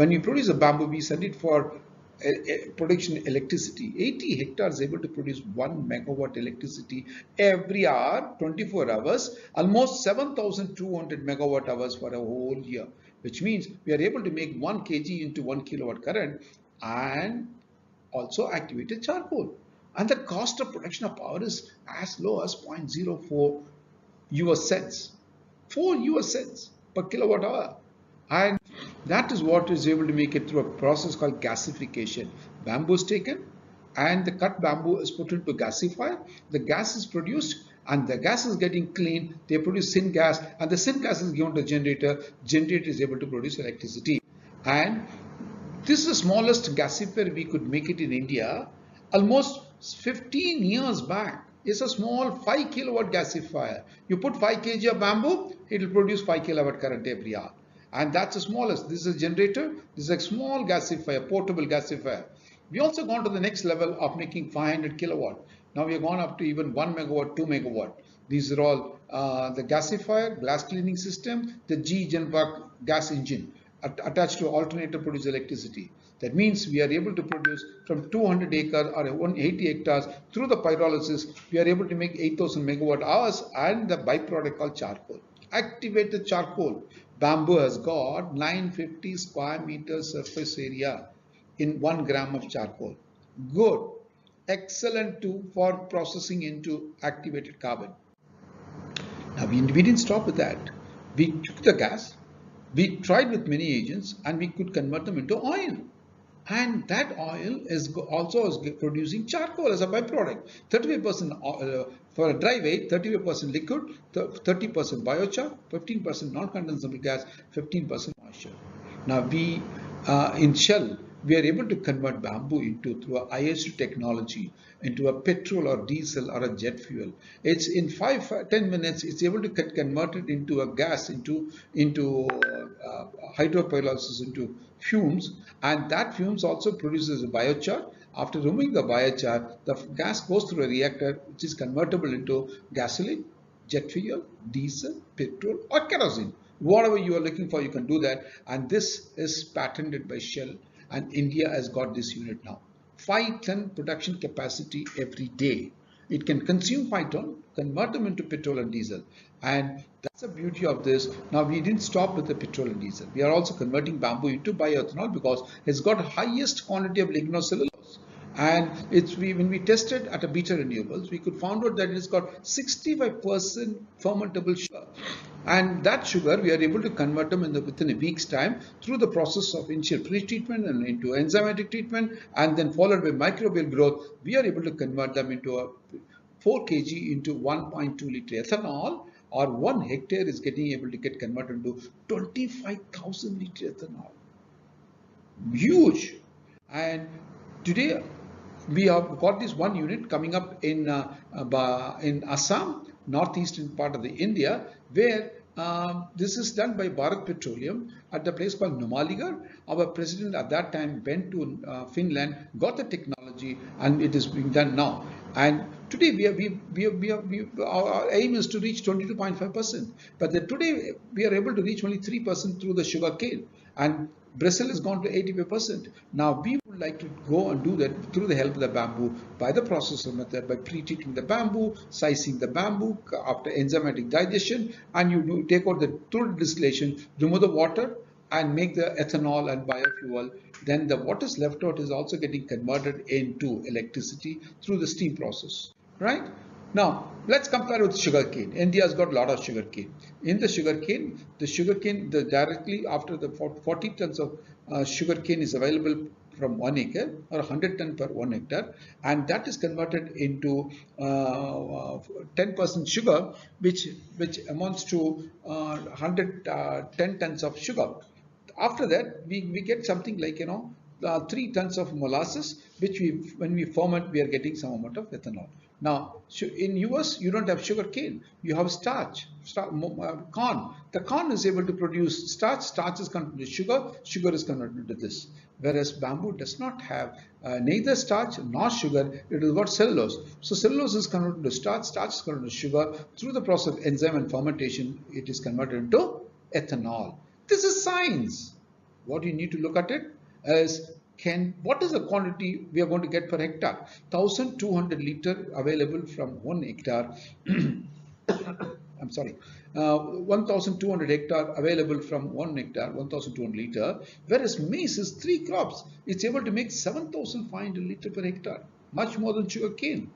When we produce a bamboo, we send it for production electricity. 80 hectares able to produce 1 megawatt electricity every hour, 24 hours, almost 7,200 megawatt hours for a whole year, which means we are able to make 1 kg into 1 kilowatt current and also activated charcoal. And the cost of production of power is as low as 0.04 US cents, 4 US cents per kilowatt hour. And that is what is able to make it through a process called gasification. Bamboo is taken and the cut bamboo is put into gasifier. The gas is produced and the gas is getting cleaned. They produce syngas and the syngas is given to the generator. Generator is able to produce electricity. And this is the smallest gasifier we could make it in India. Almost 15 years back, it's a small 5 kilowatt gasifier. You put 5 kg of bamboo, it will produce 5 kilowatt current every hour. And that's the smallest. This is a generator. This is a small gasifier, portable gasifier. We also gone to the next level of making 500 kilowatt. Now we have gone up to even 1 megawatt, 2 megawatt. These are all the gasifier, glass cleaning system, the GE Genvac gas engine attached to alternator produce electricity. That means we are able to produce from 200 acres or 180 hectares through the pyrolysis. We are able to make 8,000 megawatt hours and the byproduct called charcoal. Activated charcoal. Bamboo has got 950 square meters surface area in 1 gram of charcoal. Good. Excellent tool for processing into activated carbon. Now we didn't stop with that. We took the gas, we tried with many agents and we could convert them into oil. And that oil is also producing charcoal as a byproduct. 35% for a dry weight, 35% liquid, 30% biochar, 15% non-condensable gas, 15% moisture. Now we in Shell, we are able to convert bamboo through a IH2 technology into a petrol or diesel or a jet fuel. It's in 5-10 minutes, it's able to get converted into a gas, into hydropyrolysis, into fumes, and that fumes also produces a biochar. After removing the biochar, the gas goes through a reactor which is convertible into gasoline, jet fuel, diesel, petrol or kerosene. Whatever you are looking for, you can do that, and this is patented by Shell. And India has got this unit now. 5-ton production capacity every day. It can consume 5 ton, convert them into petrol and diesel. And that's the beauty of this. Now we didn't stop with the petrol and diesel. We are also converting bamboo into bioethanol because it's got highest quantity of lignocellulose. And when we tested at a Beta Renewables, we could find out that it's got 65% fermentable sugar. And that sugar, we are able to convert them within a week's time through the process of initial pre-treatment and into enzymatic treatment, and then followed by microbial growth. We are able to convert them into a 4 kg into 1.2 liter ethanol, or 1 hectare is able to get converted into 25,000 liter ethanol. Huge. And today we have got this one unit coming up in Assam, northeastern part of the India, where this is done by Bharat Petroleum at the place called Numaligarh. Our president at that time went to Finland, got the technology, and it is being done now. And today our aim is to reach 22.5%. But today we are able to reach only 3% through the sugar cane. And Brazil has gone to 85%. Now we would like to go and do that through the help of the bamboo by the processor method, by pre-treating the bamboo, slicing the bamboo after enzymatic digestion, and you take out through distillation, remove the water and make the ethanol and biofuel. Then the what is left out is also getting converted into electricity through the steam process, right? Now, let's compare with sugarcane. India has got a lot of sugarcane. In the sugarcane, directly after the 40 tons of sugarcane is available from 1 acre or 100 ton per 1 hectare, and that is converted into 10% sugar, which amounts to 110 tons of sugar. After that, we get something like 3 tons of molasses, which when we ferment, we are getting some amount of ethanol. Now, in US, you don't have sugar cane. You have corn. The corn is able to produce starch. Starch is converted to sugar. Sugar is converted to this. Whereas bamboo does not have neither starch nor sugar. It is got cellulose. So cellulose is converted to starch. Starch is converted to sugar. Through the process of enzyme and fermentation, it is converted into ethanol. This is science. What you need to look at it is what is the quantity we are going to get per hectare? 1,200 liter available from 1 hectare. I'm sorry, 1,200 hectare available from 1 hectare, 1,200 liter, whereas maize is 3 crops. It's able to make 7,500 liter per hectare, much more than sugar cane.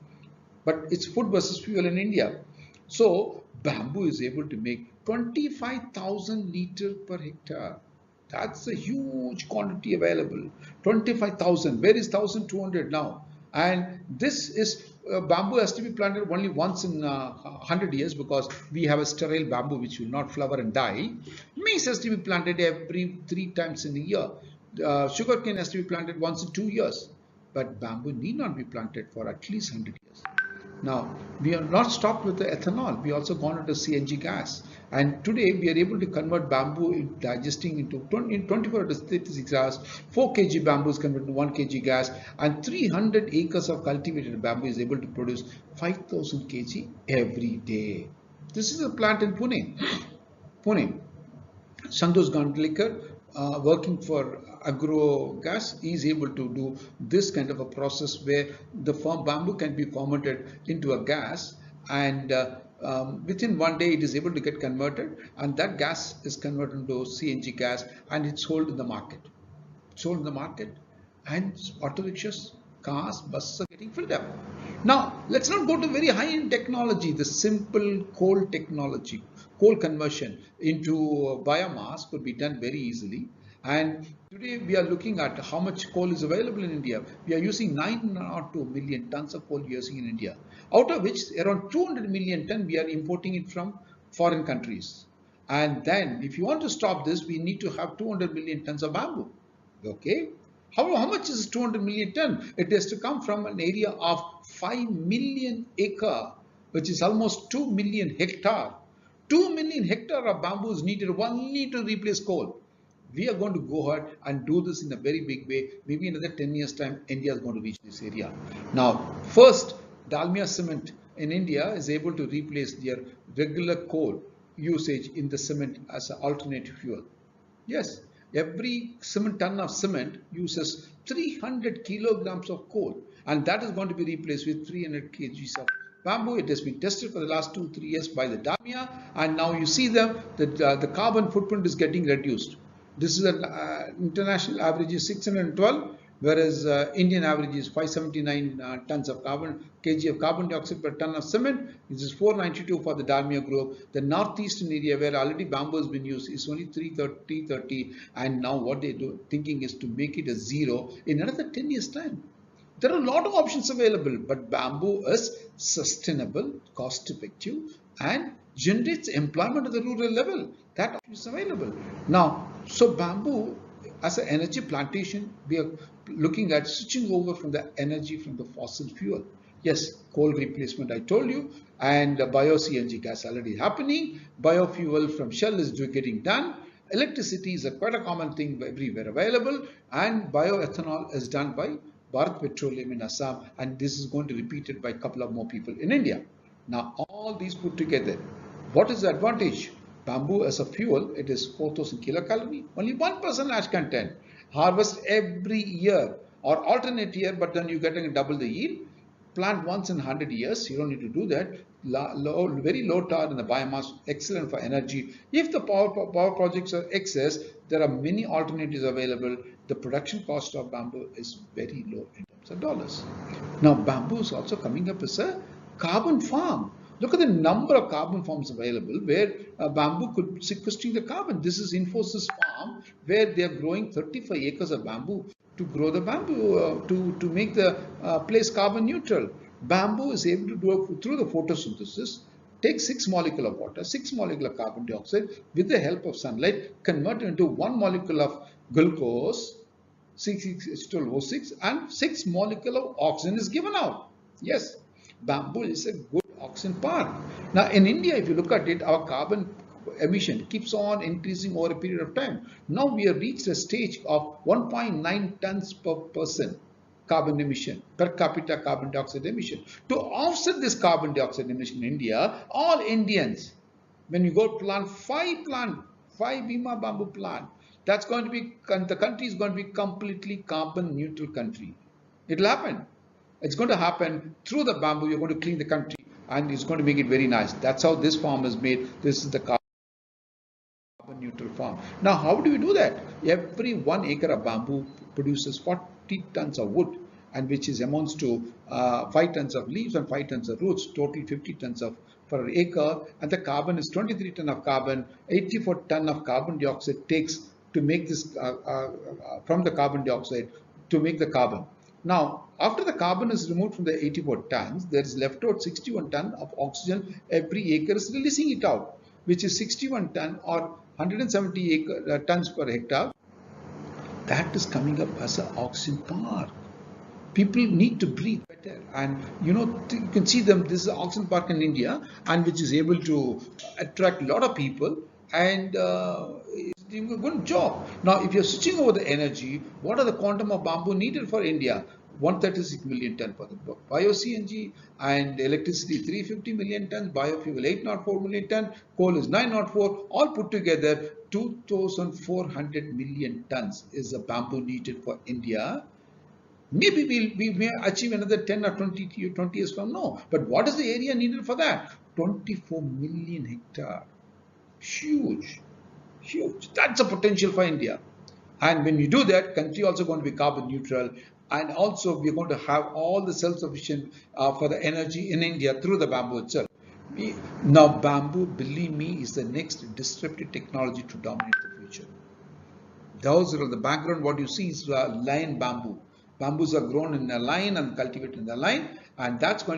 But it's food versus fuel in India. So bamboo is able to make 25,000 liter per hectare. That's a huge quantity available. 25,000. Where is 1,200 now? And this is bamboo has to be planted only once in 100 years because we have a sterile bamboo which will not flower and die. Maize has to be planted every 3 times in a year. Sugarcane has to be planted once in 2 years. But bamboo need not be planted for at least 100 years. Now, we are not stopped with the ethanol. We also gone into CNG gas. And today we are able to convert bamboo digesting into in 24 to 36 hours. 4 kg bamboo is converted to 1 kg gas, and 300 acres of cultivated bamboo is able to produce 5,000 kg every day. This is a plant in Pune. Pune. Santosh Gandlikar, working for Agrogas, is able to do this kind of a process where the bamboo can be fermented into a gas, and within 1 day it is able to get converted, and that gas is converted into CNG gas, and it's sold in the market. Sold in the market, and auto rickshaws, cars, buses are getting filled up. Now, let's not go to very high-end technology. The simple coal technology, coal conversion into biomass could be done very easily. And today we are looking at how much coal is available in India. We are using 902 million tons of coal using in India, out of which around 200 million tons we are importing it from foreign countries. And then if you want to stop this, we need to have 200 million tons of bamboo. Okay. How much is 200 million ton? It has to come from an area of 5 million acre, which is almost 2 million hectare. 2 million hectare of bamboo is needed only to replace coal. We are going to go ahead and do this in a very big way. Maybe in another 10 years time, India is going to reach this area. Now, first, Dalmia cement in India is able to replace their regular coal usage in the cement as an alternative fuel. Yes, every ton of cement uses 300 kilograms of coal, and that is going to be replaced with 300 kgs of bamboo. It has been tested for the last 2-3 years by the Dalmia, and now you see that the carbon footprint is getting reduced. This is an international average is 612, whereas Indian average is 579 tons of kg of carbon dioxide per ton of cement. This is 492 for the Dalmia group. The northeastern area where already bamboo has been used is only 330, and now what they do thinking is to make it a zero in another 10 years time. There are a lot of options available, but bamboo is sustainable, cost effective, and generates employment at the rural level. That is available. Now, so bamboo as an energy plantation, we are looking at switching over from the energy from the fossil fuel. Yes, coal replacement I told you, and bio-CNG gas already happening. Biofuel from Shell is getting done. Electricity is quite a common thing everywhere available, and bioethanol is done by Bharat Petroleum in Assam, and this is going to be repeated by a couple of more people in India. Now, all these put together, what is the advantage? Bamboo as a fuel, it is 4,000 kilocalorie, only 1% ash content. Harvest every year or alternate year, but then you get double the yield. Plant once in 100 years, you don't need to do that. Very low tar in the biomass, excellent for energy. If the power projects are excess, there are many alternatives available. The production cost of bamboo is very low in terms of dollars. Now, bamboo is also coming up as a carbon farm. Look at the number of carbon farms available where bamboo could sequester the carbon. This is Infosys farm where they are growing 35 acres of bamboo to grow the bamboo to make the place carbon neutral. Bamboo is able to do through the photosynthesis, take 6 molecules of water, 6 molecules of carbon dioxide with the help of sunlight, convert it into 1 molecule of glucose, 6H12O6, and 6 molecules of oxygen is given out. Yes, bamboo is a good oxygen park. Now in India, if you look at it, our carbon emission keeps on increasing over a period of time. Now we have reached a stage of 1.9 tons per person carbon emission, per capita carbon dioxide emission. To offset this carbon dioxide emission in India, all Indians, when you go plant 5 Bima bamboo plant, that's going to be, the country is going to be completely carbon neutral country. It'll happen. It's going to happen through the bamboo. You're going to clean the country and it's going to make it very nice. That's how this farm is made. This is the carbon neutral farm. Now, how do we do that? Every 1 acre of bamboo produces 40 tons of wood, and which is amounts to 5 tons of leaves and 5 tons of roots, total 50 tons of per acre, and the carbon is 23 ton of carbon, 84 ton of carbon dioxide takes to make this from the carbon dioxide to make the carbon. Now, after the carbon is removed from the 84 tons, there is left out 61 ton of oxygen every acre is releasing it out, which is 61 ton or 170 tons per hectare. That is coming up as an oxygen park. People need to breathe better, and you can see them. This is an oxygen park in India, and which is able to attract a lot of people, and it's doing a good job. Now, if you're switching over the energy, what are the quantum of bamboo needed for India? 136 million ton for the bio CNG, and electricity 350 million tons, biofuel 804 million ton, coal is 904, all put together 2,400 million tons is the bamboo needed for India. Maybe we may achieve another 10 or 20 years from now. But what is the area needed for that? 24 million hectare. Huge, huge. That's a potential for India. And when you do that, country also going to be carbon neutral. And also we're going to have all the self-sufficient for the energy in India through the bamboo itself. Now bamboo, believe me, is the next disruptive technology to dominate the future. Those are the background. What you see is line bamboo. Bamboos are grown in a line and cultivated in a line, and that's going to